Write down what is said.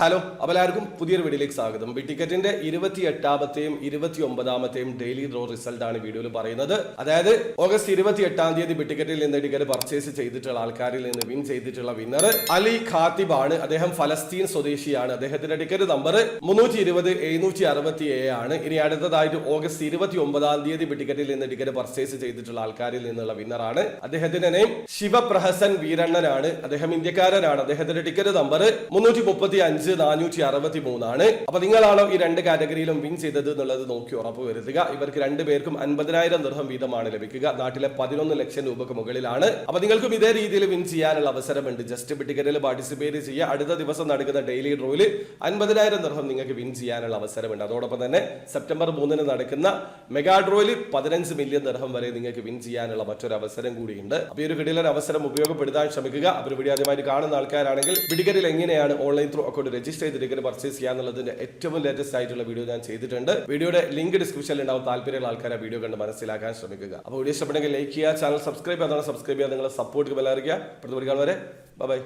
Hello, അപ്പോൾ എല്ലാവർക്കും പുതിയൊരു വീഡിയോയിലേക്ക് സ്വാഗതം. ബി ടിക്കറ്റിന്റെ 28ാമത്തെയും 29ാമത്തെയും ഡെയിലി ഡ്രോ റിസൾട്ട് ആണ് വീഡിയോയിൽ പറയുന്നത്. അതായത് ഓഗസ്റ്റ് 28ാം തീയതി ബി ടിക്കറ്റിൽ നിന്ന് ടിക്കറ്റ് പർച്ചേസ് ചെയ്തിട്ടുള്ള ആൾക്കാരിൽ നിന്ന് വിൻ ചെയ്തിട്ടുള്ള വിന്നർ അലി ഖാത്തിബ് ആണ്. അദ്ദേഹം ഫലസ്തീൻ സ്വദേശിയാണ്. അദ്ദേഹത്തിന്റെ ടിക്കറ്റ് നമ്പർ 320-767 ആണ്. ഇനി അടുത്തതായിട്ട് ഓഗസ്റ്റ് 29ാം തീയതി ബി ടിക്കറ്റിൽ നിന്ന് ടിക്കറ്റ് പർച്ചേസ് ചെയ്തിട്ടുള്ള ആൾക്കാരിൽ നിന്നുള്ള വിന്നറാണ്. അദ്ദേഹത്തിന്റെ നെയിം ശിവപ്രഹസൻ വീരണ്ണനാണ്. അദ്ദേഹം ഇന്ത്യക്കാരനാണ്. അദ്ദേഹത്തിന്റെ ടിക്കറ്റ് നമ്പർ 335-463 ആണ്. അപ്പൊ നിങ്ങളാണോ ഈ രണ്ട് കാറ്റഗറിയിലും വിൻ ചെയ്തത് എന്നുള്ളത് നോക്കി ഉറപ്പ് വരുത്തുക. ഇവർക്ക് രണ്ടുപേർക്കും 50,000 ദിർഹം വീതമാണ് ലഭിക്കുക. നാട്ടിലെ 11 ലക്ഷം രൂപക്ക് മുകളിലാണ്. അപ്പൊ നിങ്ങൾക്കും ഇതേ രീതിയിൽ വിൻ ചെയ്യാനുള്ള അവസരമുണ്ട്. ജസ്റ്റ് ബി ടിക്കറ്റിൽ പാർട്ടിസിപ്പേറ്റ് ചെയ്യുക. അടുത്ത ദിവസം നടക്കുന്ന ഡെയിലി ഡ്രോയിൽ 50,000 ദിർഹം നിങ്ങൾക്ക് വിൻ ചെയ്യാനുള്ള അവസരമുണ്ട്. അതോടൊപ്പം തന്നെ സെപ്റ്റംബർ 3 നടക്കുന്ന മെഗാ ഡ്രോയിൽ 15 മില്യൺ ദിർഹം വരെ നിങ്ങൾക്ക് വിൻ ചെയ്യാനുള്ള മറ്റൊരു അവസരം കൂടിയുണ്ട്. അപ്പൊ ഈ ഒരു കിടിലൻ അവസരം ഉപയോഗപ്പെടുത്താൻ ശ്രമിക്കുക. അപ്പോൾ വീഡിയോ ആദ്യമായിട്ട് കാണുന്ന ആൾക്കാരാണെങ്കിൽ ബി ടിക്കറ്റിൽ എങ്ങനെയാണ് ഓൺലൈൻ ത്രൂ അക്കൗണ്ട് രജിസ്റ്റർ ചെയ്ത് ടിക്കറ്റ് പർച്ചേസ് ചെയ്യാന്നുള്ളതിന്റെ ഏറ്റവും ലേറ്റസ്റ്റ് ആയിട്ടുള്ള വീഡിയോ ഞാൻ ചെയ്തിട്ടുണ്ട്. വീഡിയോയുടെ ലിങ്ക് ഡിസ്ക്രിപ്ഷനിൽ ഉണ്ടാവും. താല്പര്യമുള്ള ആൾക്കാരെ വീഡിയോ കണ്ട് മനസ്സിലാക്കാൻ ശ്രമിക്കുക. അപ്പോൾ വീഡിയോ ഇഷ്ടപ്പെടുമെങ്കിൽ ലൈക്ക് ചെയ്യുക, ചാനൽ സബ്സ്ക്രൈബ് ചെയ്യാൻ സബ്സ്ക്രൈബ് ചെയ്യുക, നിങ്ങളെ സപ്പോർട്ട് ബെല്ലറിയിക്കുക. അടുത്ത വീഡിയോ കാണുന്നവരെ ബൈ.